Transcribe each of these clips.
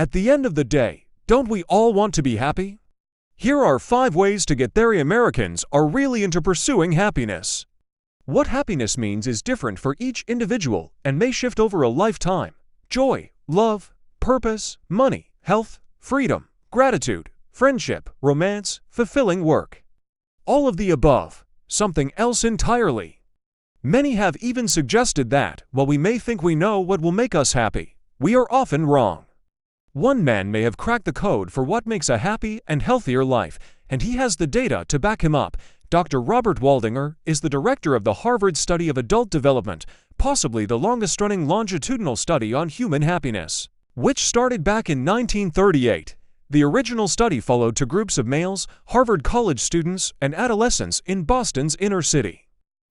At the end of the day, don't we all want to be happy? Here are 5 ways to get there. Americans are really into pursuing happiness. What happiness means is different for each individual and may shift over a lifetime. Joy, love, purpose, money, health, freedom, gratitude, friendship, romance, fulfilling work. All of the above, something else entirely. Many have even suggested that, while we may think we know what will make us happy, we are often wrong. One man may have cracked the code for what makes a happy and healthier life, and he has the data to back him up. Dr. Robert Waldinger is the director of the Harvard Study of Adult Development, possibly the longest-running longitudinal study on human happiness, which started back in 1938. The original study followed 2 groups of males, Harvard College students, and adolescents in Boston's inner city.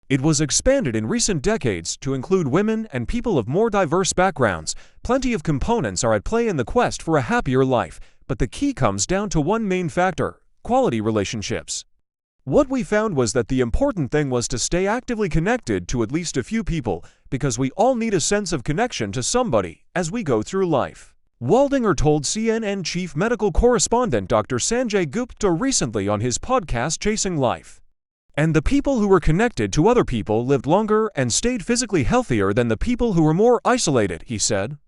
It was expanded in recent decades to include women and people of more diverse backgrounds. Plenty of components are at play in the quest for a happier life, but the key comes down to one main factor: quality relationships. What we found was that the important thing was to stay actively connected to at least a few people, because we all need a sense of connection to somebody as we go through life. Waldinger told CNN chief medical correspondent Dr. Sanjay Gupta recently on his podcast Chasing Life. And the people who were connected to other people lived longer and stayed physically healthier than the people who were more isolated, he said.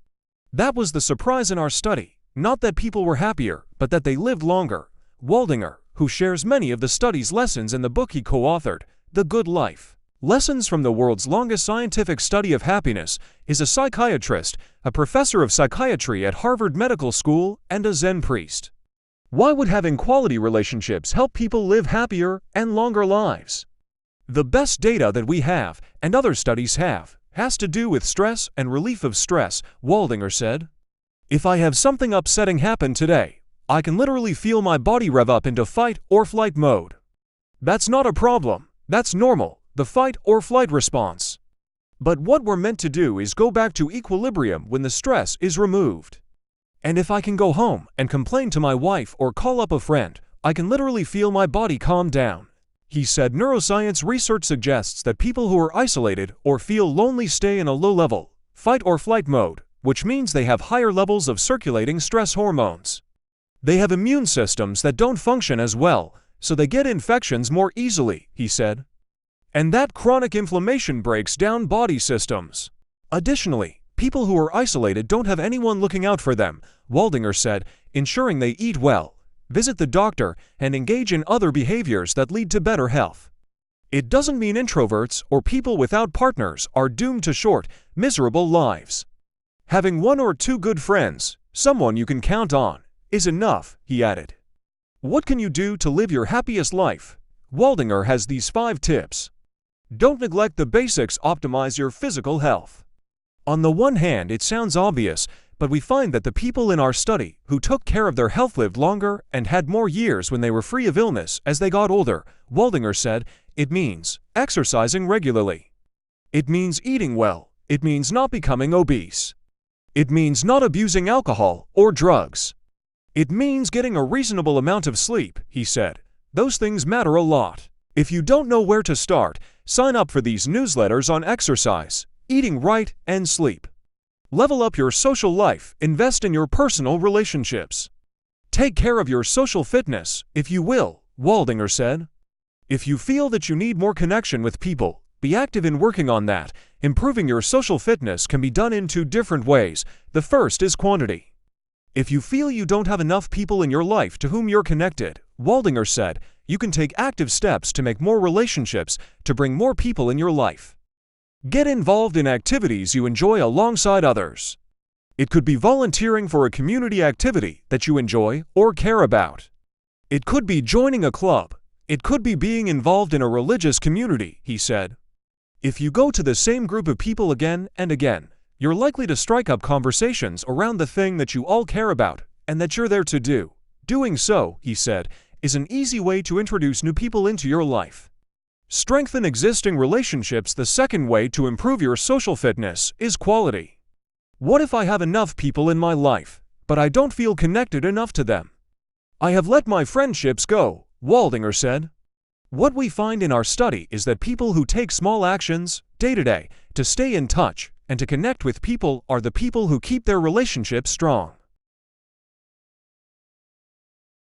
That was the surprise in our study, not that people were happier, but that they lived longer. Waldinger, who shares many of the study's lessons in the book he co-authored, The Good Life, Lessons from the World's Longest Scientific Study of Happiness, is a psychiatrist, a professor of psychiatry at Harvard Medical School, and a Zen priest. Why would having quality relationships help people live happier and longer lives? The best data that we have, and other studies have, has to do with stress and relief of stress, Waldinger said. If I have something upsetting happen today, I can literally feel my body rev up into fight or flight mode. That's not a problem, that's normal, the fight or flight response. But what we're meant to do is go back to equilibrium when the stress is removed. And if I can go home and complain to my wife or call up a friend, I can literally feel my body calm down. He said neuroscience research suggests that people who are isolated or feel lonely stay in a low-level, fight or flight mode, which means they have higher levels of circulating stress hormones. They have immune systems that don't function as well, so they get infections more easily, he said. And that chronic inflammation breaks down body systems. Additionally, people who are isolated don't have anyone looking out for them, Waldinger said, ensuring they eat well, visit the doctor, and engage in other behaviors that lead to better health. It doesn't mean introverts or people without partners are doomed to short, miserable lives. Having 1 or 2 good friends, someone you can count on, is enough, he added. What can you do to live your happiest life? Waldinger has these 5 tips. Don't neglect the basics. Optimize your physical health. On the one hand, it sounds obvious, but we find that the people in our study who took care of their health lived longer and had more years when they were free of illness as they got older. Waldinger said, it means exercising regularly. It means eating well. It means not becoming obese. It means not abusing alcohol or drugs. It means getting a reasonable amount of sleep, he said. Those things matter a lot. If you don't know where to start, sign up for these newsletters on exercise, eating right, and sleep. Level up your social life. Invest in your personal relationships. Take care of your social fitness, if you will, Waldinger said. If you feel that you need more connection with people, be active in working on that. Improving your social fitness can be done in 2 different ways. The first is quantity. If you feel you don't have enough people in your life to whom you're connected, Waldinger said, you can take active steps to make more relationships, to bring more people in your life. Get involved in activities you enjoy alongside others. It could be volunteering for a community activity that you enjoy or care about. It could be joining a club. It could be being involved in a religious community, he said. If you go to the same group of people again and again, you're likely to strike up conversations around the thing that you all care about and that you're there to do. Doing so, he said, is an easy way to introduce new people into your life. Strengthen existing relationships. The second way to improve your social fitness is quality. What if I have enough people in my life, but I don't feel connected enough to them? I have let my friendships go, Waldinger said. What we find in our study is that people who take small actions, day to day, to stay in touch and to connect with people are the people who keep their relationships strong.